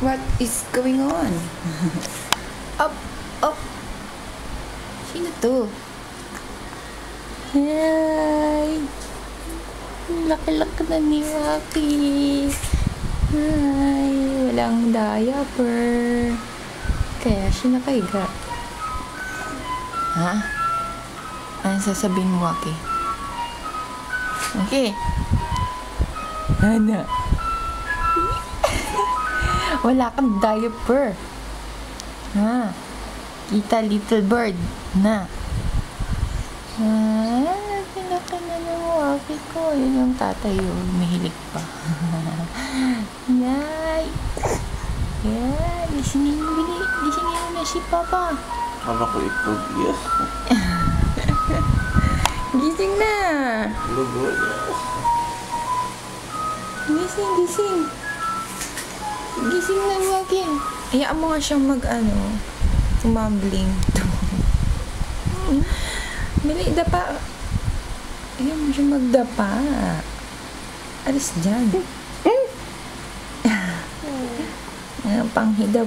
What is going on? Up, up. Sino to? Hi. Laki-laki na ni Waki. Hi. Walang diaper. Kaya siya nakahiga. Ha? Ano sasabihin mo, Waki? Okay. Ano? Wala kang diaper. Ha? Kita little bird. Na. Pinaka na ng Waki ko. Yun yung tatay yung mahilig pa. Yay! Yan. Gisingin mo na si Papa. Mama ko itlog yan. Gising na. Lugo na. Gising. Gising na, Waki. Hayaan mo nga siyang tumambling. Bili, dapa. Hayaan mo siyang magdapa. Alis dyan. Panghidaw.